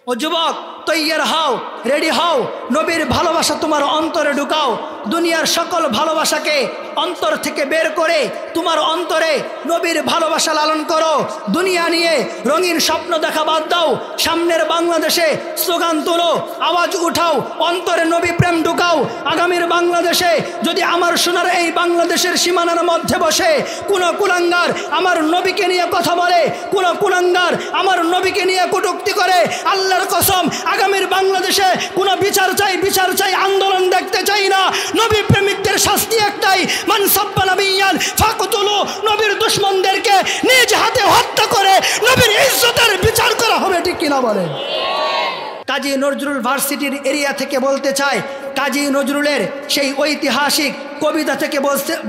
ও যুবক, তৈয়ার হও, রেডি হও, নবীর ভালোবাসা তোমার অন্তরে ঢুকাও। দুনিয়ার সকল ভালোবাসাকে অন্তর থেকে বের করে তোমার অন্তরে নবীর ভালোবাসা লালন করো। দুনিয়া নিয়ে রঙিন স্বপ্ন দেখা বাদ দাও। সামনের বাংলাদেশে স্লোগান তোলো, আওয়াজ উঠাও, অন্তরে নবী প্রেম ঢুকাও। আগামীর বাংলাদেশে যদি আমার সোনার এই বাংলাদেশের সীমানার মধ্যে বসে কোনো কুলাঙ্গার আমার নবীকে নিয়ে কথা বলে, কোনো কুলাঙ্গার আমার নবীকে নিয়ে কটূক্তি করে, আল্লাহর কসম আগামীর বাংলাদেশে কোনো বিচার চাই, আন্দোলন দেখতে চাই না। নবী প্রেমিকদের শাস্তি একটাই, মান সাব্বা নাবিয়ান ফাকতুলু, নবীর দুশমনদেরকে নিজ হাতে হত্যা করে নবীর ইজ্জতের বিচার করা হবে। ঠিক কিনা বলেন? কাজী নজরুল ভার্সিটির এরিয়া থেকে বলতে চাই, কাজী নজরুলের সেই ঐতিহাসিক কবিতা থেকে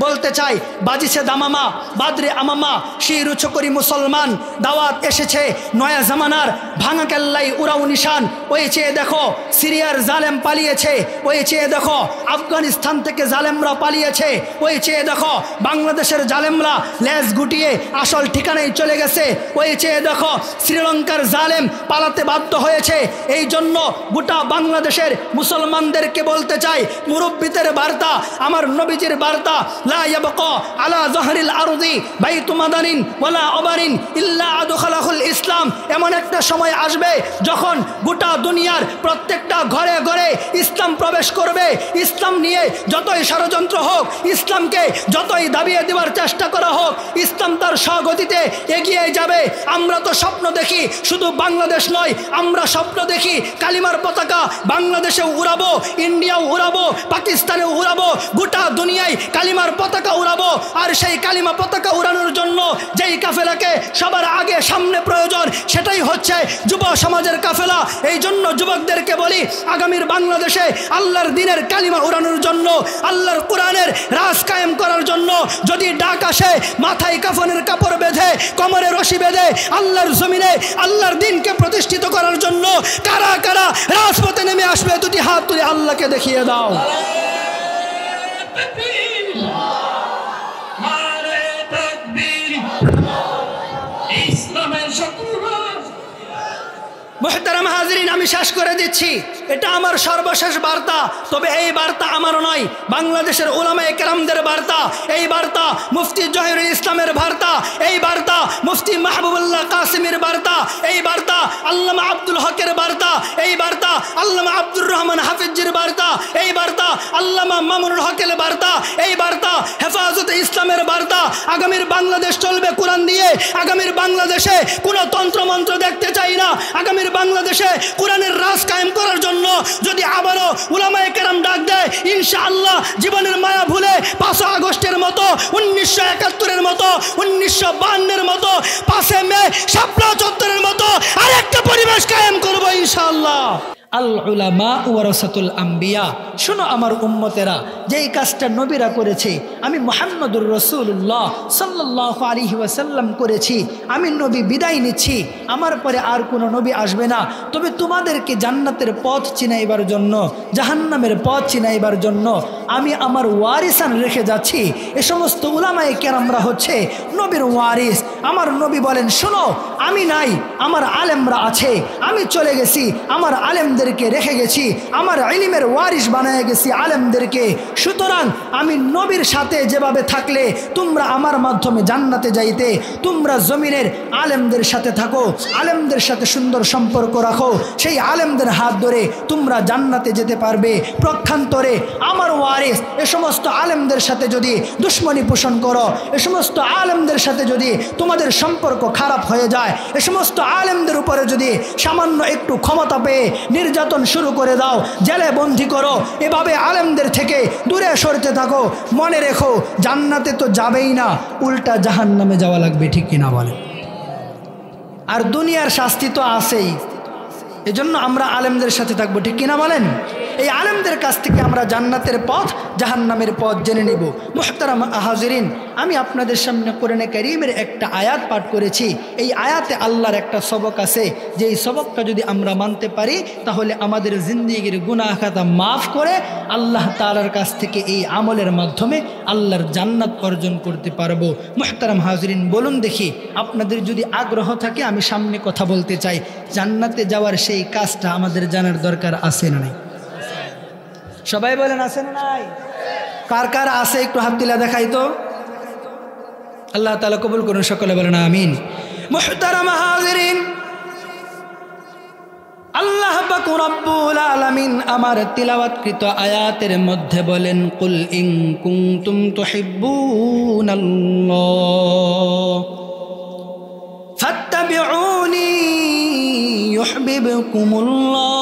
বলতে চাই, বাজিছে দামামা বাদরে আমামা, শিরুচ্ছ করি মুসলমান, দাওয়াত এসেছে নয়া জামানার, ভাঙা কেল্লাই উড়াও নিশান। ওই চেয়ে দেখো সিরিয়ার জালেম পালিয়েছে, ওই চেয়ে দেখো আফগানিস্তান থেকে জালেমরা পালিয়েছে, ওই চেয়ে দেখো বাংলাদেশের জালেমরা লেজ গুটিয়ে আসল ঠিকানায় চলে গেছে, ওই চেয়ে দেখো শ্রীলঙ্কার জালেম পালাতে বাধ্য হয়েছে। এই জন্য গোটা বাংলাদেশের মুসলমানদেরকে বলতে চাই, মুরব্বিদের বার্তা, আমার নবীজির বার্তা, লা ইয়াবকা আলা যহরিল আরদি বাইতু মাদানিন ওয়ালা আবারিন ইল্লা আদখালাহুল ইসলাম। এমন একটা সময় আসবে যখন গোটা দুনিয়ার প্রত্যেকটা ঘরে ঘরে ইসলাম প্রবেশ করবে। ইসলাম নিয়ে যতই ষড়যন্ত্র হোক, ইসলামকে যতই দাবিয়ে দেওয়ার চেষ্টা করা হোক, ইসলাম তার স্বগতিতে এগিয়ে যাবে। আমরা তো স্বপ্ন দেখি, শুধু বাংলাদেশ নয়, আমরা স্বপ্ন দেখি কালিমার পতাকা বাংলাদেশে উড়াবো, ইন্ডিয়াও উড়াবো, পাকিস্তানেও উড়াবো, গোটা দুনিয়ায় কালিমার পতাকা উড়াবো। আর সেই কালিমা পতাকা উড়ানোর জন্য যেই কাফেলাকে সবার আগে সামনে প্রয়োজন, সেটাই হচ্ছে যুব সমাজের কাফেলা। এই জন্য যুবকদেরকে বলি, আগামীর বাংলাদেশে আল্লাহর দিনের কালিমা উড়ানোর জন্য, আল্লাহর কোরআনের রাজ কায়েম করার জন্য যদি ডাক আসে, মাথায় কাফনের কাপড় বেঁধে, কোমরে রশি বেঁধে আল্লাহর জমিনে আল্লাহর দিনকে প্রতিষ্ঠিত করার জন্য কারা কারা রাজপথে নেমে আসবে, দুটি হাত তুলে আল্লাহকে দেখিয়ে দাও। মুহতারাম হাজিরিন, আমি শেষ করে দিচ্ছি, এটা আমার সর্বশেষ বার্তা। তবে এই বার্তা আমার নয়, বাংলাদেশের উলামায়ে কেরামদের বার্তা, এই বার্তা মুফতি জহিরুল ইসলামের বার্তা, এই বার্তা মুফতি মাহবুবুল্লাহ কাসিমের বার্তা, এই বার্তা আল্লামা আব্দুল হকের বার্তা, এই বার্তা আল্লামা আব্দুর রহমান হাফিজের বার্তা, এই বার্তা আল্লামা মামুনুল হকের বার্তা, এই বার্তা হেফাজতে ইসলামের বার্তা। আগামীর বাংলাদেশ চলবে কোরআন দিয়ে। আগামীর বাংলাদেশে কোনো তন্ত্রমন্ত্র দেখতে চাই না। আগামীর বাংলাদেশে কোরআনের রাজ কায়েম করার জন্য যদি আবারও উলামায়ে কেরাম ডাক দেয়, ইনশাআল্লাহ জীবনের মায়া ভুলে 5 আগস্টের মতো, 1971-এর মতো, 1952-এর মতো, 5 মে শাপলা চত্বরের মতো আরেকটা পরিবেশ কায়েম করব ইনশাআল্লাহ। আল উলামা ওয়ারাসাতুল আম্বিয়া। শোনো আমার উম্মতেরা, যেই কাজটা নবীরা করেছে, আমি মুহাম্মদুর রাসূলুল্লাহ সাল্লাল্লাহু আলাইহি ওয়াসাল্লাম করেছি। আমি নবী বিদায় নিচ্ছি, আমার পরে আর কোনো নবী আসবে না। তবে তোমাদেরকে জান্নাতের পথ চিনাইবার জন্য, জাহান্নামের পথ চিনাইবার জন্য আমি আমার ওয়ারিসান রেখে যাচ্ছি। এ সমস্ত উলামায়ে কেরামরা হচ্ছে নবীর ওয়ারিস। আমার নবী বলেন, শোনো, আমি নাই, আমার আলেমরা আছে। আমি চলে গেছি, আমার আলেমদেরকে রেখে গেছি, আমার ইলমের ওয়ারিস বানায় গেছি আলেমদেরকে। সুতরাং আমি নবীর সাথে যেভাবে থাকলে তোমরা আমার মাধ্যমে জান্নাতে যাইতে, তোমরা জমিনের আলেমদের সাথে থাকো, আলেমদের সাথে সুন্দর সম্পর্ক রাখো, সেই আলেমদের হাত ধরে তোমরা জান্নাতে যেতে পারবে। প্রক্ষান্তরে আমার ওয়ারিস এ সমস্ত আলেমদের সাথে যদি দুশ্মনী পোষণ করো, এ সমস্ত আলেমদের সাথে যদি তোমাদের সম্পর্ক খারাপ হয়ে যায়, এ সমস্ত আলেমদের উপরে যদি সামান্য একটু ক্ষমতা পেয়ে নির্যাতন শুরু করে দাও, জেলে বন্দি করো, এভাবে আলেমদের থেকে দূরে সরতে থাকো, মনে রেখো জান্নাতে তো যাবেই না, উল্টা জাহান্নামে যাওয়া লাগবে। ঠিক কিনা বলে? আর দুনিয়ার শাস্তি তো আছেই, এজন্য আমরা আলেমদের সাথে থাকবো। ঠিক কিনা বলেন? এই আলেমদের কাছ থেকে আমরা জান্নাতের পথ জাহান্নামের পথ জেনে নিব। মুহতারাম হাজিরিন, আমি আপনাদের সামনে কোরআনে কারীমের একটা আয়াত পাঠ করেছি। এই আয়াতে আল্লাহর একটা সবক আছে, যে এই সবকটা যদি আমরা মানতে পারি তাহলে আমাদের জিন্দেগির গুনাহ খাতা মাফ করে আল্লাহ তাআলার কাছ থেকে এই আমলের মাধ্যমে আল্লাহর জান্নাত অর্জন করতে পারবো। মুহতারাম হাজিরিন, বলুন দেখি, আপনাদের যদি আগ্রহ থাকে আমি সামনে কথা বলতে চাই। জান্নাতে যাওয়ার সেই কাজটা আমাদের জানার দরকার আছে না নাই? সবাই বলেন আছে না নাই? কার কার আছে একটু হাত তুলে দেখাই তো। আল্লাহ তাআলা কবুল করুন, সকলে বলেন আমিন। মুহতারাম হাজিরিন, আল্লাহ পাক রব্বুল আলামিন আমার তিলাওয়াতকৃত আয়াতের মধ্যে বলেন, কুল ইন কুনতুম তুহিব্বুনাল্লাহ ফাত্তাবিউনি ইউহিব্বুকুমুল্লাহ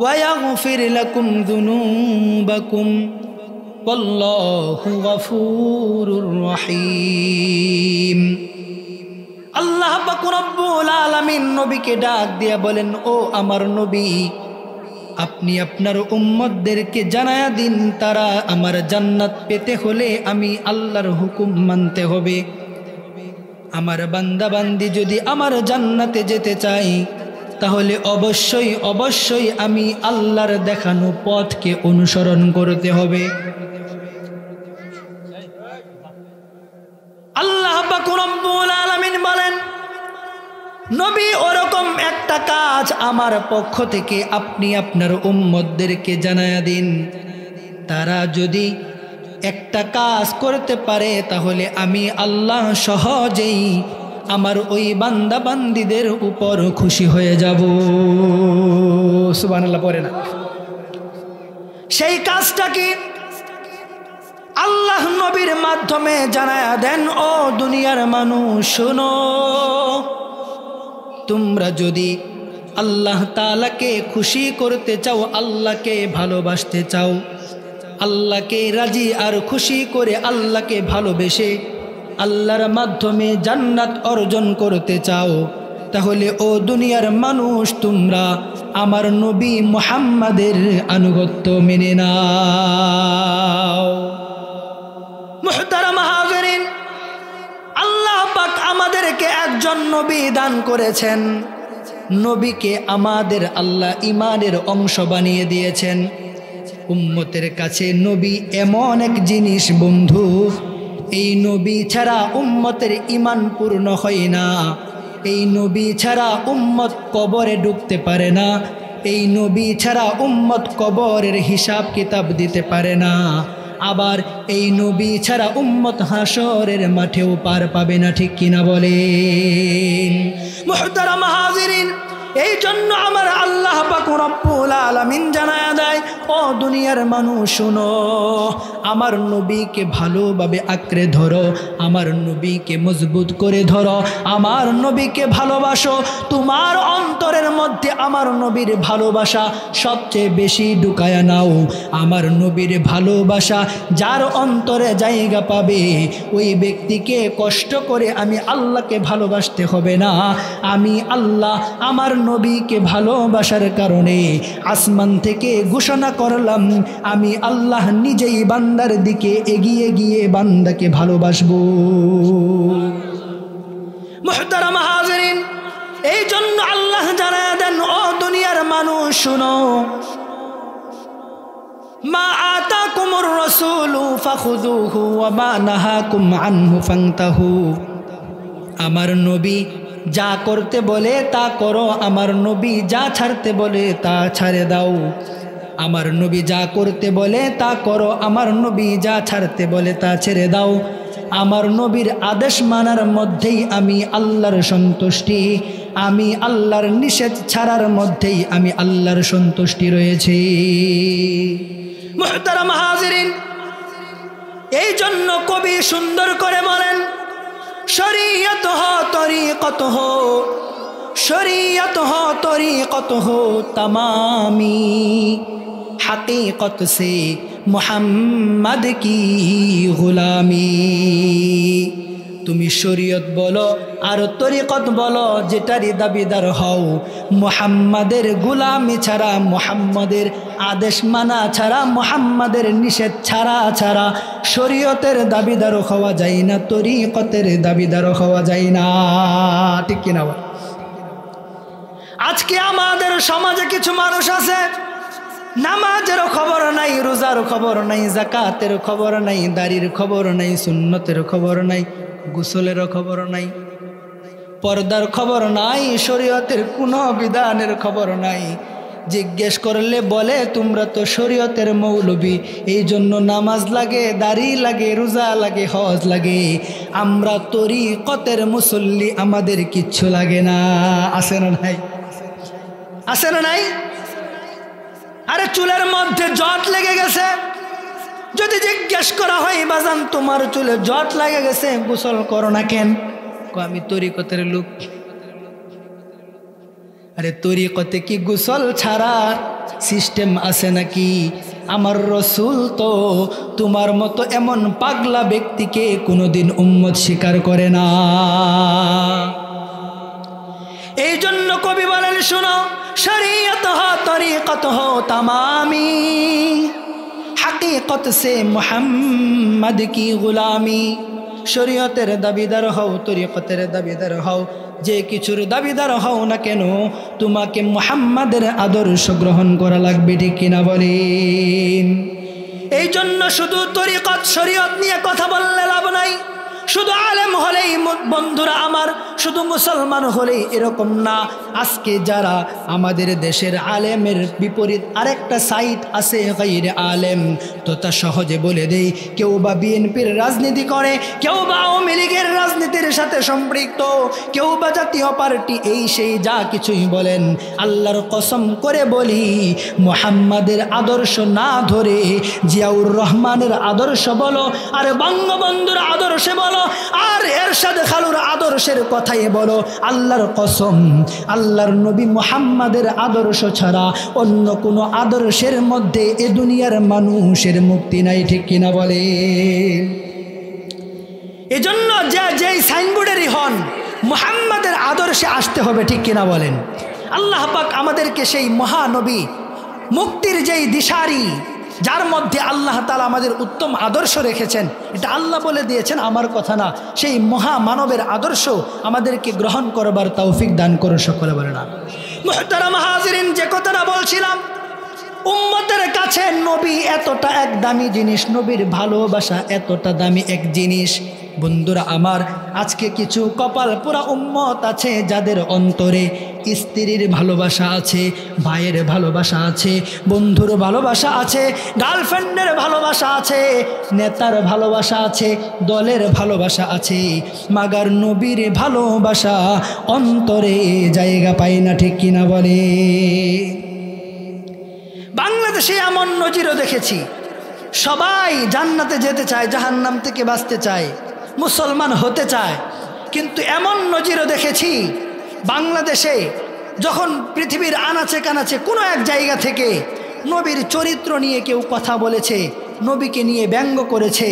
ওয়া ইয়াগফির লাকুম যুনুবাকুম ওয়াল্লাহু গফুরুর রহিম। আল্লাহ পাক রব্বুল আলামিন নবীকে ডাক দিয়া বলেন, ও আমার নবী, আপনি আপনার উম্মতদেরকে জানায়া দিন, তারা আমার জান্নাত পেতে হলে আমি আল্লাহর হুকুম মানতে হবে। আমার বান্দা বান্দি যদি আমার জান্নাতে যেতে চাই তাহলে অবশ্যই অবশ্যই আমি আল্লাহর দেখানো পথকে অনুসরণ করতে হবে। আল্লাহ পাক রব্বুল আলামিন বলেন, নবী ওরকম একটা কাজ আমার পক্ষ থেকে আপনি আপনার উম্মতদেরকে জানায়া দিন, তারা যদি একটা কাজ করতে পারে তাহলে আমি আল্লাহ সহজেই আমার ওই বান্দা বান্দিদের উপর খুশি হয়ে যাব। সুবহানাল্লাহ পড়ে না? সেই কাজটা কি? আল্লাহ নবীর মাধ্যমে জানায়া দেন, ও দুনিয়ার মানুষ শোনো, তোমরা যদি আল্লাহ তাআলাকে খুশি করতে চাও, আল্লাহকে ভালোবাসতে চাও, আল্লাহকে রাজি আর খুশি করে আল্লাহকে ভালোবেসে আল্লাহর মাধ্যমে জান্নাত অর্জন করতে চাও, তাহলে ও দুনিয়ার মানুষ তোমরা আমার নবী মুহাম্মাদের আনুগত্য মেনে নাও। মুহতারাম হাজিরিন, আল্লাহ পাক আমাদেরকে একজন নবী দান করেছেন। নবীকে আমাদের আল্লাহ ইমানের অংশ বানিয়ে দিয়েছেন। উম্মতের কাছে নবী এমন এক জিনিস বন্ধু, এই নবী ছাড়া উম্মতের ইমান পূর্ণ হয় না। এই নবী ছাড়া উম্মত কবরে ঢুকতে পারে না। এই নবী ছাড়া উম্মত কবরের হিসাব কিতাব দিতে পারে না। আবার এই নবী ছাড়া উম্মত হাসরের মাঠেও পার পাবে না, ঠিক কিনা বলেন? মুহতারাম হাজিরিন, এই জন্য আমার আল্লাহ পাক রব্বুল আলামিন জানায়া দেয়, ও দুনিয়ার মানুষ শুনো, আমার নবীকে ভালোভাবে আঁকড়ে ধরো, আমার নবীকে মজবুত করে ধরো, আমার নবীকে ভালোবাসো। তোমার অন্তরের মধ্যে আমার নবীর ভালোবাসা সবচেয়ে বেশি ঢুকায়া নাও। আমার নবীর ভালোবাসা যার অন্তরে জায়গা পাবে, ওই ব্যক্তিকে কষ্ট করে আমি আল্লাহকে ভালোবাসতে হবে না। আমি আল্লাহ আমার নবীকে ভালোবাসার কারণে আসমান থেকে ঘোষণা করলাম, আমি আল্লাহ নিজেই বান্দার দিকে এগিয়ে গিয়ে বান্দাকে ভালোবাসবো। মুহতারাম হাজিরিন, এই জন্য আল্লাহ জানায়া দেন, ও দুনিয়ার মানুষ শুনো, মা আতাকুমুর রাসূলু ফাখুযুহু ওয়া মা নাহাকুম আনহু ফান্তাহু। আমার নবী যা করতে বলে তা করো, আমার নবী যা ছাড়তে বলে তা ছাড়ে দাও। আমার নবী যা করতে বলে তা করো, আমার নবী যা ছাড়তে বলে তা ছেড়ে দাও। আমার নবীর আদেশ মানার মধ্যেই আমি আল্লাহর সন্তুষ্টি, আমি আল্লাহর নিষেধ ছাড়ার মধ্যেই আমি আল্লাহর সন্তুষ্টি রয়েছে। মুহতারাম হাজিরিন, এই জন্য কবি সুন্দর করে বলেন, শরীয়ত হো তরিকত হো, শরীয়ত হো তরিকত হো तमामी, हकीकत से मोहम्मद की गुलामी। তুমি শরীয়ত বলো আর তরিকত বলো, যেটারই দাবিদার হও। মুহাম্মাদের গোলামি ছাড়া, মুহাম্মাদের আদেশ মানা ছাড়া, মুহাম্মাদের নিষেধ ছাড়া শরীয়তের দাবিদার হওয়া যায় না, তরিকতের দাবিদার হওয়া যায় না। ঠিক কিনা বল? আজকে আমাদের সমাজে কিছু মানুষ আছে, নামাজের খবর নাই, রোজার খবর নাই, যাকাতের খবর নাই, দাড়ির খবর নাই, সুন্নতের খবর নাই, গোসলের খবর নাই, পর্দার খবর নাই, শরীয়তের কোনো বিধানের খবর নাই। জিজ্ঞেস করলে বলে তোমরা তো শরীয়তের মৌলবী, এই জন্য নামাজ লাগে, দাড়ি লাগে, রোজা লাগে, হজ লাগে। আমরা তরিকতের মুসল্লি, আমাদের কিচ্ছু লাগে না। আছে না নাই? আছে না নাই? আরে চুলের মধ্যে জট লেগে গেছে, যদি জিজ্ঞেস করা হয় বাজান তোমার চুলে জট লেগে গেছে, গোসল করো না কেন? আমি তরিকতের লোক। আরে তরিকতে কি গোসল ছাড়ার সিস্টেম আছে নাকি? আমার রসুল তো তোমার মতো এমন পাগলা ব্যক্তিকে কোনোদিন উম্মত স্বীকার করে না। এই জন্য কবি বলেন শোনো, শরীয়ত হো তরিকত হো তামামি, হकीकत से মোহাম্মদ কি গুলামি। শরীয়তের দাবিদার হও, তরিকতের দাবিদার হও, যে কিছুর দাবিদার হও না কেন, তোমাকে মুহাম্মাদের আদর্শ গ্রহণ করা লাগবে। ঠিক কিনা বলেন? এই জন্য শুধু তরিকত শরীয়ত নিয়ে কথা বললে লাভ নাই। শুধু আলেম হলেই বন্ধুরা আমার, শুধু মুসলমান হলেই এরকম না। আজকে যারা আমাদের দেশের আলেমের বিপরীত আরেকটা সাইড আছে, গায়রে আলেম, তো তা সহজে বলে দেই, কেউ বা বিএনপির রাজনীতি করে, কেউ বা আওয়ামী লীগের রাজনীতির সাথে সম্পৃক্ত, কেউ বা জাতীয় পার্টি, এই সেই যা কিছুই বলেন, আল্লাহর কসম করে বলি, মুহাম্মাদের আদর্শ না ধরে জিয়াউর রহমানের আদর্শ বলো, আর বঙ্গবন্ধুর আদর্শে বলো, আর এরশাদ খালুর আদর্শের কথাই বলো, আল্লাহর কসম, আল্লাহর নবী মুহাম্মাদের আদর্শ ছাড়া অন্য কোনো আদর্শের মধ্যে এ দুনিয়ার মানুষের মুক্তি নাই। ঠিক কিনা বলে? এজন্য যেই সাইনবোর্ডেরই হন, মুহাম্মাদের আদর্শে আসতে হবে। ঠিক কিনা বলেন? আল্লাহ পাক আমাদেরকে সেই মহানবী, মুক্তির যেই দিশারি, যার মধ্যে আল্লাহ তাআলা আমাদের উত্তম আদর্শ রেখেছেন, এটা আল্লাহ বলে দিয়েছেন, আমার কথা না, সেই মহামানবের আদর্শ আমাদেরকে গ্রহণ করবার তৌফিক দান করুন সকলে বলে না। মুহতারাম হাজিরিন, যে কথাটা বলছিলাম, উম্মতের কাছে নবী এতটা এক দামি জিনিস, নবীর ভালোবাসা এতটা দামি এক জিনিস। বন্ধুরা আমার, আজকে কিছু কপাল পোড়া উম্মত আছে যাদের অন্তরে স্ত্রীর ভালোবাসা আছে, ভাইয়ের ভালোবাসা আছে, বন্ধুর ভালোবাসা আছে, গার্লফ্রেন্ডের ভালোবাসা আছে, নেতার ভালোবাসা আছে, দলের ভালোবাসা আছে, মাগার নবীর ভালোবাসা অন্তরে জায়গা পায় না। ঠিক কিনা বলে? বাংলাদেশে এমন নজিরও দেখেছি, সবাই জান্নাতে যেতে চায়, জাহান্নাম থেকে বাঁচতে চায়, মুসলমান হতে চায়, কিন্তু এমন নজিরও দেখেছি বাংলাদেশে যখন পৃথিবীর আনাচে কানাচে কোনো এক জায়গা থেকে নবীর চরিত্র নিয়ে কেউ কথা বলেছে, নবীকে নিয়ে ব্যঙ্গ করেছে,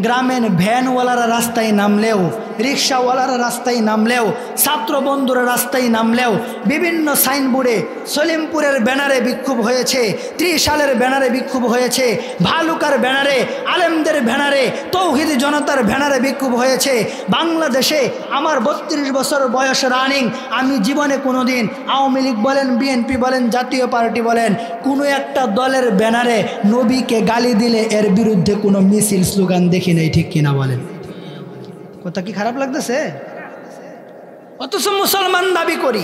গ্রামের ভ্যানওয়ালারা রাস্তায় নামলেও, রিক্সাওয়ালারা রাস্তায় নামলেও, ছাত্র বন্ধুরা রাস্তায় নামলেও, বিভিন্ন সাইনবোর্ডে সলিমপুরের ব্যানারে বিক্ষোভ হয়েছে, ত্রিশালের ব্যানারে বিক্ষোভ হয়েছে, ভালুকার ব্যানারে, আলেমদের ব্যানারে, তৌহিদি জনতার ব্যানারে বিক্ষোভ হয়েছে। বাংলাদেশে আমার 32 বছর বয়স রানিং, আমি জীবনে কোনো দিন আওয়ামী লীগ বলেন, বিএনপি বলেন, জাতীয় পার্টি বলেন, কোনো একটা দলের ব্যানারে নবীকে গালি দিলে এর বিরুদ্ধে কোনো মিছিল স্লোগান দেখি নাই। ঠিক কিনা বলেন? কথা কি খারাপ লাগতেছে? অথচ মুসলমান দাবি করি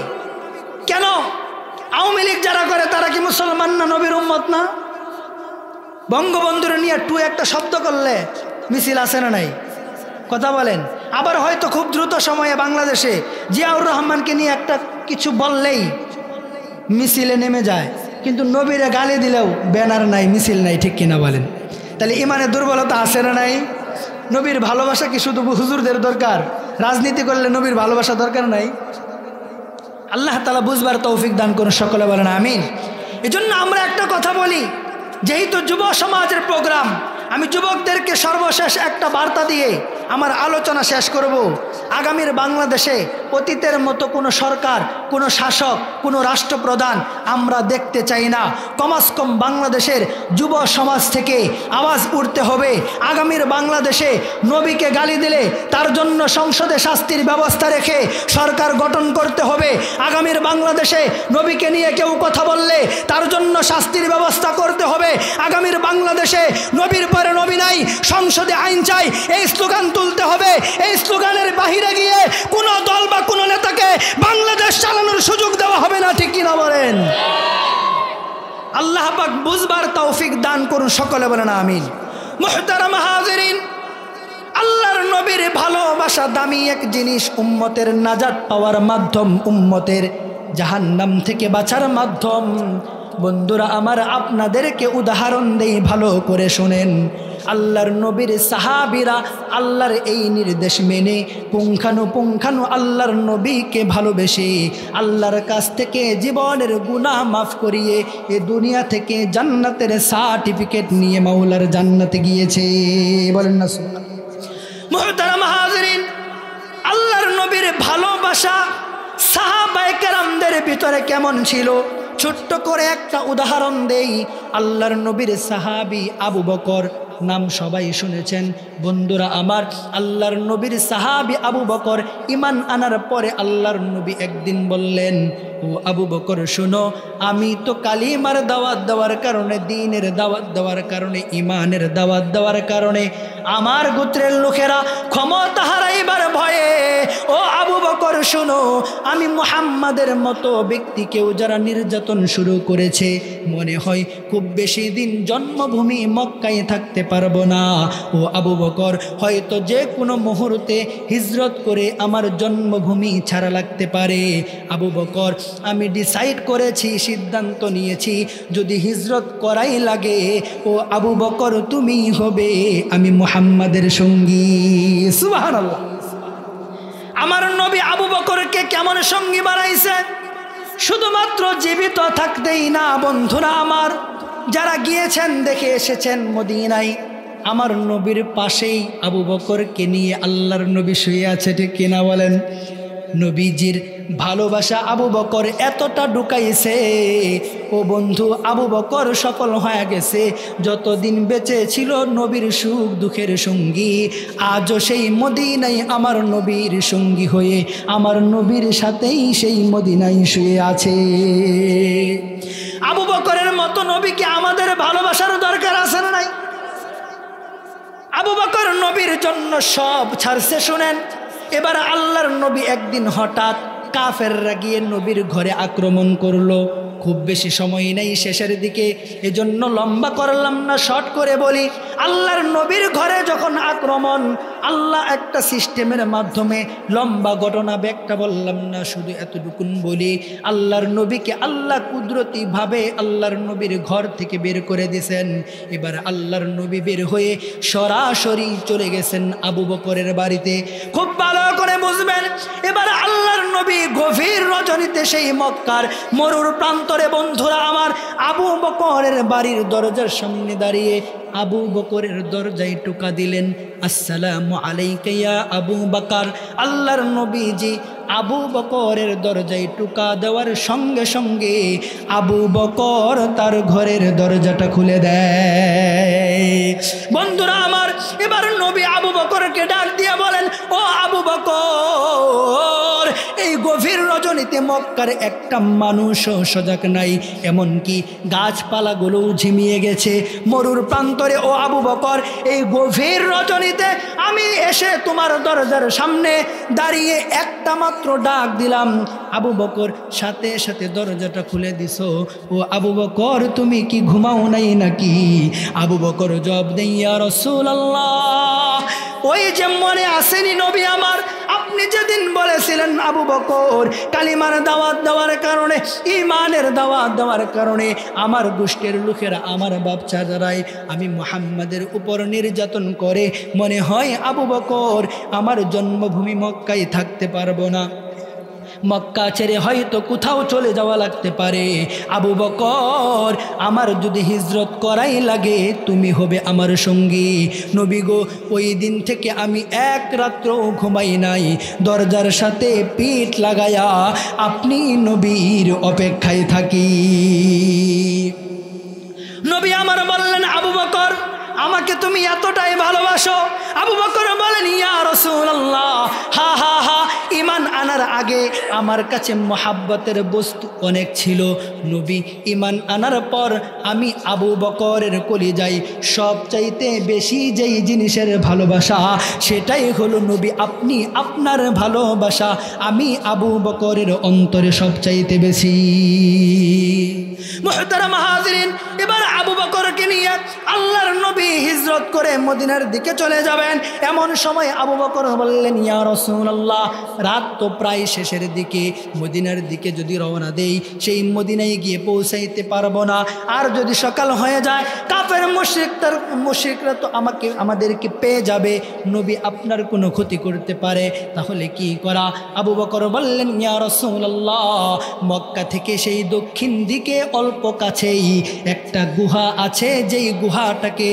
কেন? আওয়ামী লীগ যারা করে তারা কি মুসলমান না, নবীর উম্মত না? বঙ্গবন্ধুর নিয়ে টু একটা শব্দ করলে মিছিল আছে না নাই? কথা বলেন। আবার হয়তো খুব দ্রুত সময়ে বাংলাদেশে জিয়াউর রহমানকে নিয়ে একটা কিছু বললেই মিছিলে নেমে যায়, কিন্তু নবীরে গালি দিলেও ব্যানার নাই, মিছিল নাই। ঠিক কিনা বলেন? তাহলে ইমানের দুর্বলতা আছে না নাই? নবীর ভালোবাসা কি শুধু হুজুরদের দরকার? রাজনীতি করলে নবীর ভালোবাসা দরকার নাই? আল্লাহ তাআলা বুঝবার তৌফিক দান করুন সকলে বলেন আমিন। এজন্য আমরা একটা কথা বলি, যেহেতু যুব সমাজের প্রোগ্রাম, আমি যুবকদেরকে সর্বশেষ একটা বার্তা দিয়ে আমার আলোচনা শেষ করব। আগামীর বাংলাদেশে অতীতের মতো কোনো সরকার, কোনো শাসক, কোনো রাষ্ট্রপ্রধান আমরা দেখতে চাই না। কমাস কম বাংলাদেশের যুব সমাজ থেকে আওয়াজ উঠতে হবে। আগামীর বাংলাদেশে নবীকে গালি দিলে তার জন্য সংসদে শাস্তির ব্যবস্থা রেখে সরকার গঠন করতে হবে। আগামীর বাংলাদেশে নবীকে নিয়ে কেউ কথা বললে তার জন্য শাস্তির ব্যবস্থা করতে হবে। আগামীর বাংলাদেশে নবীর পরে নবী নাই, সংসদে আইন চাই, এই স্লোগান তুলতে হবে। এই স্লোগানের বাহিরে গিয়ে কোনো দল বা কোনো নেতাকে বাংলাদেশ চালানোর সুযোগ দেওয়া হবে না, ঠিক কিনা বলেন? আল্লাহ পাক বুঝবার তৌফিক দান করুন, সকলে বলেন আমিন। মুহতারাম হাজিরিন, আল্লাহর নবীর ভালোবাসা দামি এক জিনিস, উম্মতের নাজাত পাওয়ার মাধ্যম, উম্মতের জাহান্নাম থেকে বাঁচার মাধ্যম। বন্ধুরা আমার, আপনাদেরকে উদাহরণ দেই, ভালো করে শোনেন। আল্লাহর নবীর সাহাবীরা আল্লাহর এই নির্দেশ মেনে পুঙ্খানুপুঙ্খানু আল্লাহর নবীকে ভালোবেসে আল্লাহর কাছ থেকে জীবনের গুনাহ মাফ করিয়ে এ দুনিয়া থেকে জান্নাতের সার্টিফিকেট নিয়ে মাওলার জান্নাতে গিয়েছে। বলেন না সুবহানাল্লাহ। মুহতারাম হাজিরিন, আল্লাহর নবীর ভালোবাসা সাহাবায়ে কেরামদের ভিতরে কেমন ছিল, ছোট্ট করে একটা উদাহরণ দেই। আল্লাহর নবীর সাহাবী আবু বকর, নাম সবাই শুনেছেন। বন্ধুরা আমার, আল্লাহর নবীর সাহাবী আবু বকর ঈমান আনার পরে আল্লাহর নবী একদিন বললেন, ও আবু বকর শোনো, আমি তো কালিমার দাওয়াত দেওয়ার কারণে, দ্বীনের দাওয়াত দেওয়ার কারণে, ঈমানের দাওয়াত দেওয়ার কারণে আমার গোত্রের লোকেরা ক্ষমতা হারাইবার ভয়ে, ও আবু বকর শোনো, আমি মুহাম্মাদের মতো ব্যক্তিকেও যারা নির্যাতন শুরু করেছে, মনে হয় খুব বেশি দিন জন্মভূমি মক্কায় থাকতে পারবো না। ও আবু বকর, হয়তো যে কোনো মুহূর্তে হিজরত করে আমার জন্মভূমি ছাড়া লাগতে পারে। আবু বকর, আমি ডিসাইড করেছি, সিদ্ধান্ত নিয়েছি, যদি হিজরত করাই লাগে, ও আবু বকর তুমি হবে আমি মুহাম্মাদের সঙ্গী। সুবহানাল্লাহ। আমার নবী আবু বকরকে কেমন সঙ্গী বানাইছে, শুধুমাত্র জীবিত থাকতেই না। বন্ধুরা আমার, যারা গিয়েছেন দেখে এসেছেন মদিনায়, আমার নবীর পাশেই আবু বকরকে নিয়ে আল্লাহর নবী শুয়ে আছে, ঠিক কিনা বলেন? নবীজির ভালোবাসা আবু বকর এতটা ঢুকাইছে, ও বন্ধু, আবু বকর সফল হয়ে গেছে। যতদিন বেঁচে ছিল নবীর সুখ দুঃখের সঙ্গী, আজও সেই মদিনায় আমার নবীর সঙ্গী হয়ে আমার নবীর সাথেই সেই মদিনায় শুয়ে আছে। আবু বকরের মতো নবীকে আমাদের ভালোবাসার দরকার আছে না নাই? আবু বকর নবীর জন্য সব ছাড়ছে। শুনেন, এবার আল্লাহর নবী একদিন হঠাৎ কাফেররা গিয়ে নবীর ঘরে আক্রমণ করলো। খুব বেশি সময় নেই, শেষের দিকে, এজন্য লম্বা করলাম না, শর্ট করে বলি। আল্লাহর নবীর ঘরে যখন আক্রমণ, আল্লাহ একটা সিস্টেমের মাধ্যমে, লম্বা ঘটনা ব্যাখ্যা বললাম না, শুধু এতটুকুন বলি, আল্লাহর নবীকে আল্লাহ কুদরতিভাবে আল্লাহর নবীর ঘর থেকে বের করে দিয়েছেন। এবার আল্লাহর নবী বের হয়ে সরাসরি চলে গেছেন আবু বকরের বাড়িতে। খুব ভালো করে বুঝবেন, এবার আল্লাহর নবী গভীর রজনীতে সেই মক্কার মরুর প্রান্তরে, বন্ধুরা আমার, আবু বকরের বাড়ির দরজার সামনে দাঁড়িয়ে আবু বকরের দরজায় টোকা দিলেন, আসসালামু আলাইকা ইয়া আবু বকর। আল্লাহর নবীজি আবু বকরের দরজায় টোকা দেওয়ার সঙ্গে সঙ্গে আবু বকর তার ঘরের দরজাটা খুলে দেয়। বন্ধুরা আমার, এবার নবী আবু বকরকে ডাক দিয়ে বলেন, ও আবু বকর, এই গভীর রজনীতে মক্কার একটা মানুষও সজাগ নাই, এমনকি গাছপালাগুলোও ঝিমিয়ে গেছে মরুর প্রান্তরে। ও আবু বকর, এই গভীর রজনীতে আমি এসে তোমার দরজার সামনে দাঁড়িয়ে একটা মাত্র ডাক দিলাম, আবু বকর সাথে সাথে দরজাটা খুলে দিছো। ও আবু বকর, তুমি কি ঘুমাও নাই নাকি? আবু বকর জবাব দেয়, ইয়া রাসূলুল্লাহ, ওই যে মনে আসেনি নবী আমার, আপনি যেদিন বলেছিলেন আবু বকর কালিমার দাওয়াত দেওয়ার কারণে, ঈমানের দাওয়াত দেওয়ার কারণে আমার গোষ্ঠীর লোকেরা, আমার বাচ্চা যারাই আমি মুহাম্মাদের উপর নির্যাতন করে, মনে হয় আবু বকর আমার জন্মভূমি মক্কায় থাকতে পারবো না। মক্কা ছেড়ে হয়তো কোথাও চলে যাওয়া লাগতে পারে। আবু বকর, আমার যদি হিজরত করাই লাগে তুমি হবে আমার সঙ্গী। নবী গো, ওই দিন থেকে আমি এক রাত্র ঘুমাই নাই, দরজার সাথে পিঠ লাগায়া আপনি নবীর অপেক্ষায় থাকি। নবী আমার বললেন, আবু বকর আমাকে তুমি এতটাই ভালোবাসো? আবু বকর বলেন, ইয়া রাসূলুল্লাহ, হা হা হা, ঈমান আনার আগে আমার কাছে মোহাব্বতের বস্তু অনেক ছিল। নবী, ঈমান আনার পর আমি আবু বকরের কলিজায় সবচাইতে বেশি যেই জিনিসের ভালোবাসা সেটাই হলো নবী আপনি, আপনার ভালোবাসা আমি আবু বকরের অন্তরে সবচাইতে বেশি। মুহতারাম হাজিরিন, এবার আবু বকরকে নিয়ে আল্লাহর নবী হিজরত করে মদিনার দিকে চলে যাবেন। এমন সময় আবু বকর বললেন, ইয়া রাসূলুল্লাহ, রাত তো প্রায় শেষের দিকে, মদিনার দিকে যদি রওনা দেই সেই মদিনায় গিয়ে পৌঁছাইতে পারবো না। আর যদি সকাল হয়ে যায় কাফের মুশরিকরা তো আমাদেরকে পেয়ে যাবে, নবী আপনার কোনো ক্ষতি করতে পারে, তাহলে কি করা? আবু বকর বললেন, ইয়া রাসূলুল্লাহ, মক্কা থেকে সেই দক্ষিণ দিকে অল্প কাছেই একটা গুহা আছে, যেই গুহাটাকে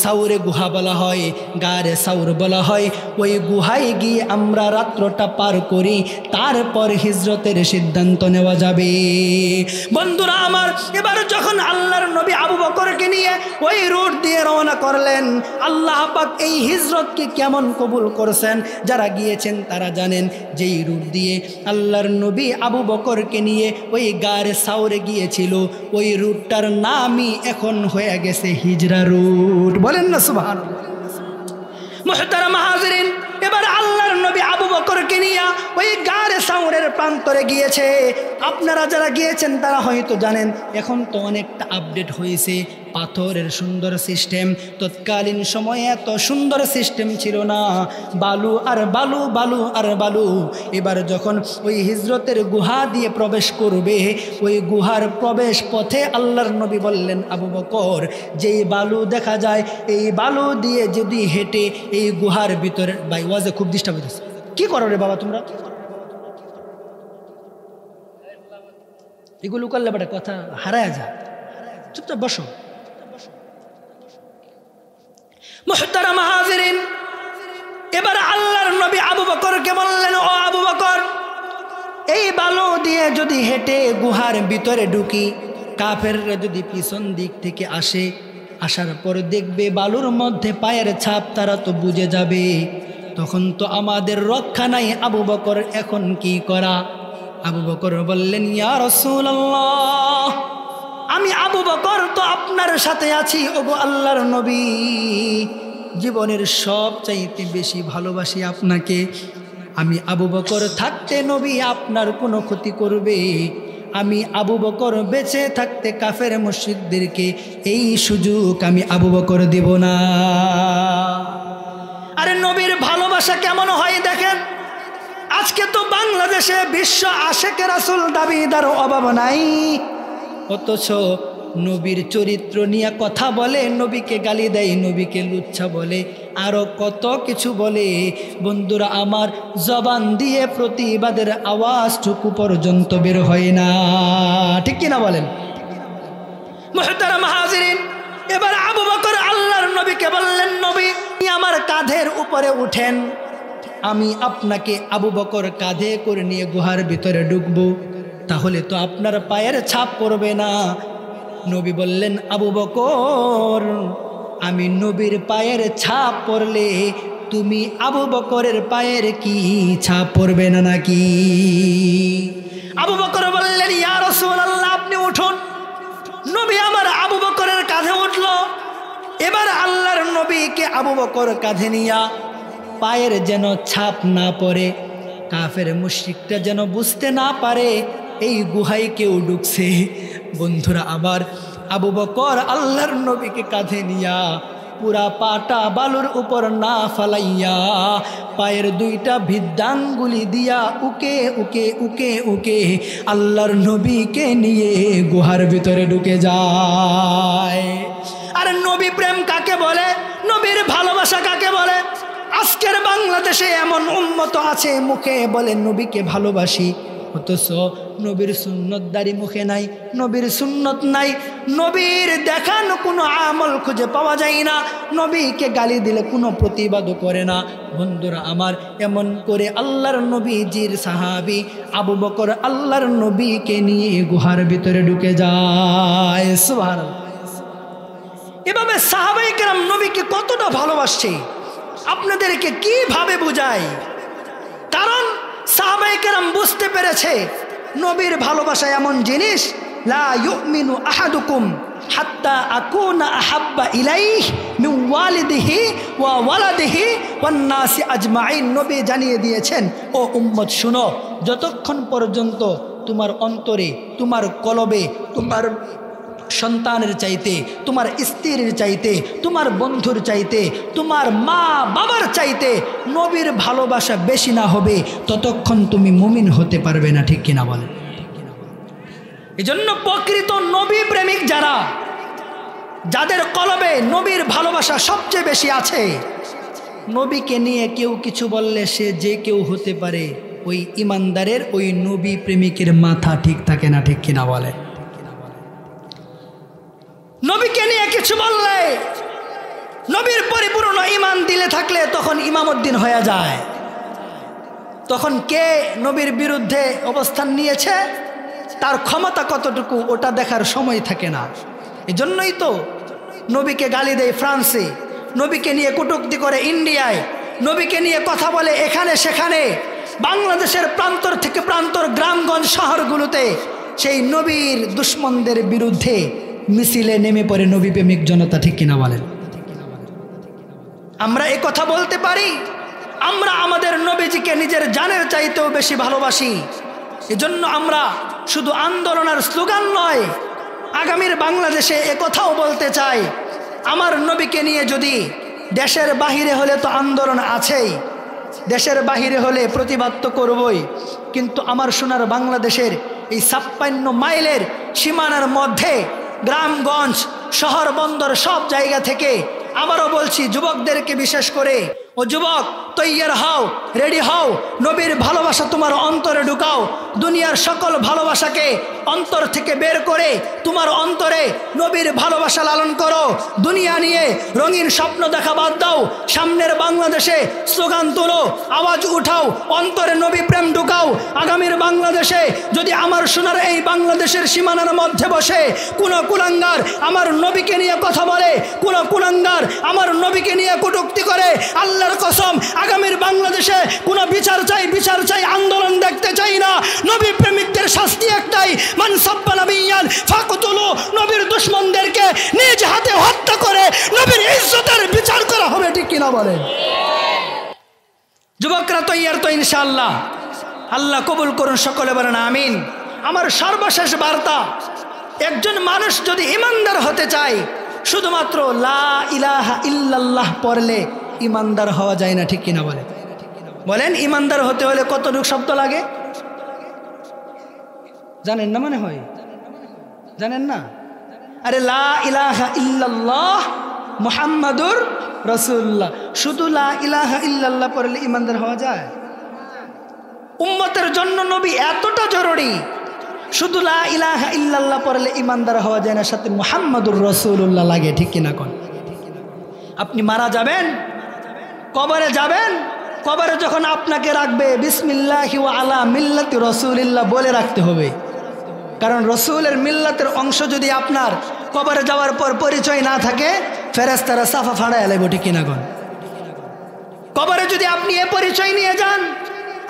সাউরে গুহা বলা হয়, গারে সাউর বলা হয়। ওই গুহায় গিয়ে আমরা রাত্রটা পার করি, তারপর হিজরতের সিদ্ধান্ত নেওয়া যাবে। বন্ধুরা আমার, এবার যখন আল্লাহর নবী আবু বকরকে নিয়ে ওই রুট দিয়ে রওনা করলেন, আল্লাহ পাক এই হিজরতকে কেমন কবুল করেছেন যারা গিয়েছেন তারা জানেন। যেই রুট দিয়ে আল্লাহর নবী আবু বকরকে নিয়ে ওই গারে সাউরে গিয়েছিল, ওই রুটটার নামই এখন হয়ে গেছে হিজরা রুট। বলেন না সুবহানাল্লাহ। মুহতারাম হাজিরিন, এবার আল্লাহর নবী আবু বকরকে নিয়ে ওই গারে সাউরের প্রান্তরে গিয়েছে। আপনারা যারা গিয়েছেন তারা হয়তো জানেন, এখন তো অনেকটা আপডেট হয়েছে, পাথরের সুন্দর সিস্টেম। তৎকালীন সময়ে এত সুন্দর সিস্টেম ছিল না, বালু আর বালু, বালু আর বালু। এবার যখন ওই হিজরতের গুহা দিয়ে প্রবেশ করবে, ওই গুহার প্রবেশ পথে আল্লাহর নবী বললেন, আবু বকর, যেই বালু দেখা যায় এই বালু দিয়ে যদি হেঁটে এই গুহার ভিতরে, ভাই ওয়াজে খুব ডিস্টার্ব হইতেছে, কি করো রে বাবা তোমরা? এগুলো করলে বেটা কথা হারায় যায়, চুপচাপ বসো। মুহতারাম হাজিরিন, এবার আল্লাহর নবী আবু বকরকে বললেন, ও আবু বকর, এই বালু দিয়ে যদি হেঁটে গুহার ভিতরে ঢুকি, কাফেররা যদি পিছন দিক থেকে আসে, আসার পর দেখবে বালুর মধ্যে পায়ের ছাপ, তারা তো বুঝে যাবে, তখন তো আমাদের রক্ষা নাই। আবু বকর, এখন কি করা? আবু বকর বললেন, ইয়া রাসূলুল্লাহ, আমি আবু বকর তো আপনার সাথে আছি, ওগো আল্লাহর নবী, জীবনের সব চাইতে বেশি ভালোবাসি আপনাকে। আমি আবু বকর থাকতে নবী আপনার কোনো ক্ষতি করবে? আমি আবু বকর বেঁচে থাকতে কাফের মুশরিকদেরকে এই সুযোগ আমি আবু বকর দেব না। আরে নবীর ভালোবাসা কেমন হয় দেখেন। আজকে তো বাংলাদেশে বিশ্ব আশেকে রাসূল দাবিদার অভাব নাই, অথচ নবীর চরিত্র নিয়ে কথা বলে, নবীকে গালি দেয়, নবীকে লুচ্ছা বলে, আরো কত কিছু বলে। বন্ধুরা আমার, জবান দিয়ে প্রতিবাদের আওয়াজটুকু পর্যন্ত বের হয় না, ঠিক কিনা বলেন? মুহতারাম হাজিরিন, এবার আবু বকর আল্লাহর নবীকে বললেন, নবী আমার কাঁধের উপরে উঠেন, আমি আপনাকে আবু বকর কাঁধে করে নিয়ে গুহার ভিতরে ঢুকবো, তাহলে তো আপনার পায়ের ছাপ পড়বে না। নবী বললেন, আবু বকর, আমি নবীর পায়ের ছাপ পড়লে তুমি আবু বকরের পায়ের কি ছাপ পড়বে না নাকি? আবু বকর বললেন, ইয়া রাসূলুল্লাহ, আপনি উঠুন। নবী আমার আবু বকরের কাঁধে উঠল। এবার আল্লাহর নবীকে আবু বকর কাঁধে নিয়া পায়ের যেন ছাপ না পড়ে, কাফের মুশরিকরা যেন বুঝতে না পারে এই গুহায় কেউ ঢুকছে। বন্ধুরা আবার আবু বকর আল্লাহর নবীকে কাঁধে নিয়া পুরা পাটা বালুর উপর না ফালাইয়া পায়ের দুইটা ভিদ্যাঙ্গুলি দিয়া উকে উকে উকে উকে আল্লাহর নবীকে নিয়ে গুহার ভিতরে ঢুকে যায়। আর নবী প্রেম কাকে বলে, নবীর ভালোবাসা কাকে বলে? আজকের বাংলাদেশে এমন উম্মত আছে মুখে বলে নবীকে ভালোবাসি, অথচ নবীর সুন্নতদারি মুখে নাই, নবীর সুন্নত নাই, নবীর দেখানো কোনো আমল খুঁজে পাওয়া যায় না, নবীকে গালি দিলে কোনো প্রতিবাদও করে না। বন্ধুরা আমার, এমন করে আল্লাহর নবীজির সাহাবী আবু বকর আল্লাহর নবীকে নিয়ে গুহার ভিতরে ঢুকে যায়। সুবহানাল্লাহ। এভাবে সাহাবায়ে কেরাম নবীকে কতটা ভালোবাসছে আপনাদেরকে কিভাবে বুঝায়? কারণ সাহাবায়ে কেরাম বুঝতে পেরেছে নবীর ভালোবাসা এমন জিনিস, লা ইউমিনু আহাদুকুম হাত্তা আকুনা আহাব্বা ইলাইহি মিন ওয়ালিদিহি ওয়া ওয়ালাদিহি ওয়ান নাসি আজমাইন। নবী জানিয়ে দিয়েছেন, ও উম্মত শুনো, যতক্ষণ পর্যন্ত তোমার অন্তরে, তোমার কলবে, তোমার সন্তানের চাইতে, তোমার স্ত্রীর চাইতে, তোমার বন্ধুর চাইতে, তোমার মা বাবার চাইতে নবীর ভালোবাসা বেশি না হবে, ততক্ষণ তুমি মুমিন হতে পারবে না। ঠিক কিনা বলেন? এজন্য প্রকৃত নবী প্রেমিক যারা, যাদের কলবে নবীর ভালোবাসা সবচেয়ে বেশি আছে, নবীকে নিয়ে কেউ কিছু বললে সে যে কেউ হতে পারে, ওই ইমানদারের, ওই নবী প্রেমিকের মাথা ঠিক থাকে না। ঠিক কিনা বলে? নবীকে নিয়ে কিছু বললে, নবীর পরিপূর্ণ ঈমান দিলে থাকলে তখন ইমামউদ্দিন হয়ে যায়। তখন কে নবীর বিরুদ্ধে অবস্থান নিয়েছে, তার ক্ষমতা কতটুকু, ওটা দেখার সময় থাকে না। এজন্যই তো নবীকে গালি দেয় ফ্রান্সে, নবীকে নিয়ে কটূক্তি করে ইন্ডিয়ায়, নবীকে নিয়ে কথা বলে এখানে সেখানে, বাংলাদেশের প্রান্তর থেকে প্রান্তর, গ্রামগঞ্জ, শহরগুলোতে সেই নবীর দুশ্মনদের বিরুদ্ধে মিছিলে নেমে পড়ে নবী প্রেমিক জনতা। ঠিক কিনা বলেন? আমরা এই কথা বলতে পারি, আমরা আমাদের নবীজিকে নিজের জানের চাইতেও বেশি ভালোবাসি। এজন্য আমরা শুধু আন্দোলন আর স্লোগান নয়, আগামীর বাংলাদেশে এ কথাও বলতে চাই, আমার নবীকে নিয়ে যদি দেশের বাহিরে হলে তো আন্দোলন আছেই, দেশের বাহিরে হলে প্রতিবাদ তো করবই, কিন্তু আমার সোনার বাংলাদেশের এই 56 মাইলের সীমানার মধ্যে গ্রামগঞ্জ, শহর, বন্দর, সব জায়গা থেকে আবারও বলছি যুবকদেরকে বিশেষ করে, ও যুবক তৈয়ার হও, রেডি হও, নবীর ভালোবাসা তোমার অন্তরে ঢুকাও, দুনিয়ার সকল ভালোবাসাকে অন্তর থেকে বের করে তোমার অন্তরে নবীর ভালোবাসা লালন করো। দুনিয়া নিয়ে রঙিন স্বপ্ন দেখা বাদ দাও, সামনের বাংলাদেশে স্লোগান তোলো, আওয়াজ উঠাও, অন্তরে নবী প্রেম ঢুকাও। আগামীর বাংলাদেশে যদি আমার সোনার এই বাংলাদেশের সীমানার মধ্যে বসে কোনো কুলাঙ্গার আমার নবীকে নিয়ে কথা বলে, কোনো কুলাঙ্গার আমার নবীকে নিয়ে কটূক্তি করে, আল্লাহর কসম আগামীর বাংলাদেশে কোনো বিচার চাই, আন্দোলন দেখতে চাই না। নবী প্রেমিকদের শাস্তি একটাই, মান সাব্বা নবিয়ান ফাকতুলু, নবীর দুশমনদেরকে নিজ হাতে হত্যা করে নবীর ইজ্জতের বিচার করা হবে। ঠিক কিনা বলেন? যুবকরা তৈয়ার তো ইনশাআল্লাহ? আল্লাহ কবুল করুন, সকলে বলেন আমিন। আমার সর্বশেষ বার্তা, একজন মানুষ যদি ইমানদার হতে চায় শুধুমাত্র লা ইলাহা ইল্লাল্লাহ পড়লে ইমানদার হওয়া যায় না। ঠিক কিনা বলেন? বলেন ইমানদার হতে হলে কতটুকু শব্দ লাগে জানেন না? মনে হয় জানেন না? আরে লা ইলাহা ইল্লাল্লাহ মুহাম্মাদুর রাসূলুল্লাহ, শুধু লা ইলাহা ইল্লাল্লাহ পড়লে ইমানদার হওয়া যায়? উম্মতের জন্য নবী এতটা জরুরি, শুধু লা ইলাহা ইল্লাল্লাহ পড়লে ইমানদার হওয়া যায় না, সাথে মুহাম্মাদুর রাসূলুল্লাহ লাগে। ঠিক কিনা কোন? আপনি মারা যাবেন, কবরে যাবেন, কবরে যখন আপনাকে রাখবে বিসমিল্লাহি ওয়া আলা মিল্লাতি রাসূলিল্লাহ বলে রাখতে হবে, কারণ রসুলের মিল্লাতের অংশ যদি আপনার কবরে যাওয়ার পর পরিচয় না থাকে, ফেরেশতারা সাফা ফাড়ায় লাগবে। ঠিক কিনা কোন? কবরে যদি আপনি এ পরিচয় নিয়ে যান,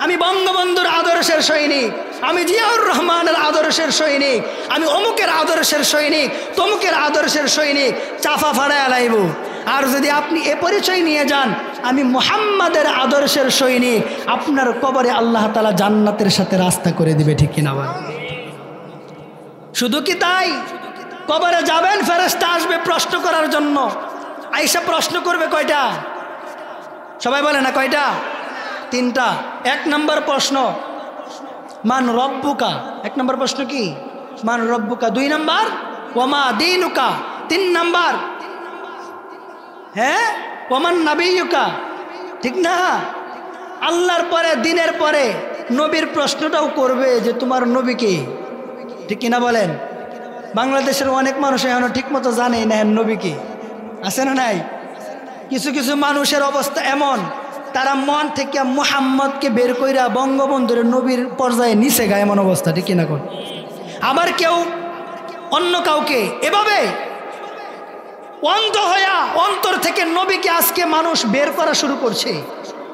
আমি বঙ্গবন্ধুর আদর্শের সৈনিক, আমি জিয়াউর রহমানের আদর্শের সৈনিক, আমি অমুকের আদর্শের সৈনিক, তমুকের আদর্শের সৈনিক, চাফা ফাড়ায় লাইব। আর যদি আপনি এ পরিচয় নিয়ে যান আমি মুহাম্মাদের আদর্শের সৈনিক, আপনার কবরে আল্লাহ তাআলা জান্নাতের সাথে রাস্তা করে দিবে। ঠিক কিনা বল? শুধু কি তাই? কবরে যাবেন, ফেরেশতা আসবে প্রশ্ন করার জন্য। আয়েশা প্রশ্ন করবে কয়টা? সবাই বলে না কয়টা? 3টা। 1 নম্বর প্রশ্ন মান রব্বুকা, 1 নম্বর প্রশ্ন কি? মান রব্বুকা। 2 নম্বর ওয়ামা দীনুকা। 3 নম্বর ওমান নাবিয়ুকা। ঠিক না? আল্লাহর পরে দিনের পরে নবীর প্রশ্নটাও করবে যে তোমার নবী কে, ঠিক কিনা বলেন? বাংলাদেশের অনেক মানুষ এখনো ঠিক মতো জানে না নবী কে, আছে না নাই? কিছু কিছু মানুষের অবস্থা এমন, তারা মন থেকে মুহাম্মদকে বের কইরা বঙ্গবন্ধুর নবীর পর্যায়ে নিচে গায়, এমন অবস্থা, ঠিক কিনা কোন? আবার কেউ অন্য কাউকে এভাবে অন্ধ হইয়া অন্তর থেকে নবীকে আজকে মানুষ বের করা শুরু করছে।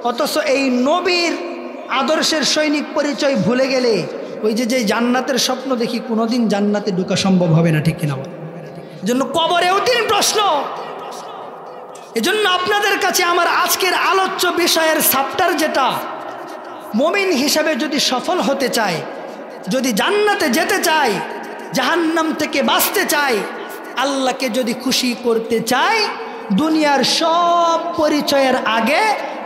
অথচ এই নবীর আদর্শের সৈনিক পরিচয় ভুলে গেলে ওই যে জান্নাতের স্বপ্ন দেখি, কোনোদিন জান্নাতে ঢোকা সম্ভব হবে না, ঠিক কিনা? এজন্য কবরেও তিনি প্রশ্ন। এজন্য আপনাদের কাছে আমার আজকের আলোচ্য বিষয়ের সাপ্টার যেটা, মুমিন হিসাবে যদি সফল হতে চায়, যদি জান্নাতে যেতে চায়, জাহান্নাম থেকে বাঁচতে চায়, আল্লাহকে যদি খুশি করতে চাই, দুনিয়ার সব পরিচয়ের আগে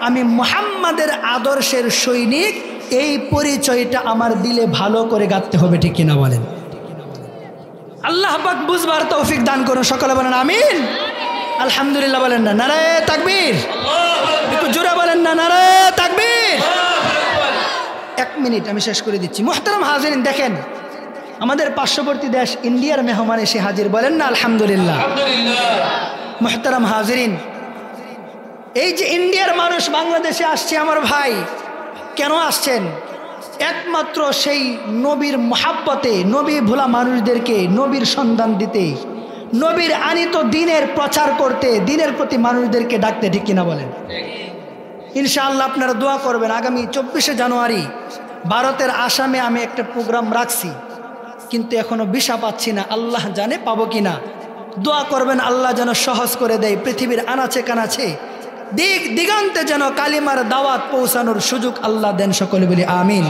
আমি মুহাম্মাদের আদর্শের সৈনিক, এই পরিচয়টা আমার দিলে ভালো করে গাঁথতে হবে, ঠিক কিনা বলেন? আল্লাহ পাক বুঝবার তৌফিক দান করুন, সকলে বলেন আমিন। আলহামদুলিল্লাহ বলেন না? নারায়ে তাকবীর। একটু জোরে বলেন না? নারায়ে তাকবীর। 1 মিনিট আমি শেষ করে দিচ্ছি। মুহতারাম হাজিরিন, দেখেন আমাদের পার্শ্ববর্তী দেশ ইন্ডিয়ার মেহমান এসে হাজির, বলেন না আলহামদুলিল্লাহ। মুহতারাম হাজিরিন, এই যে ইন্ডিয়ার মানুষ বাংলাদেশে আসছে আমার ভাই, কেন আসছেন? একমাত্র সেই নবীর মহাব্বতে, নবী ভোলা মানুষদেরকে নবীর সন্ধান দিতে, নবীর আনিত দিনের প্রচার করতে, দিনের প্রতি মানুষদেরকে ডাকতে, ঠিক কিনা বলেন? ইনশাআল্লাহ আপনারা দোয়া করবেন। আগামী 24শে জানুয়ারি ভারতের আসামে আমি একটা প্রোগ্রাম রাখছি, কিন্তু এখনো ভিসা পাচ্ছি না, আল্লাহ জানে পাবো কিনা। দোয়া করবেন আল্লাহ যেন সহজ করে দেয়, পৃথিবীর আনাচে কানাচে দিক দিগন্তে যেন কালিমার দাওয়াত পৌঁছানোর সুযোগ আল্লাহ দেন, সকলে বলি আমিন।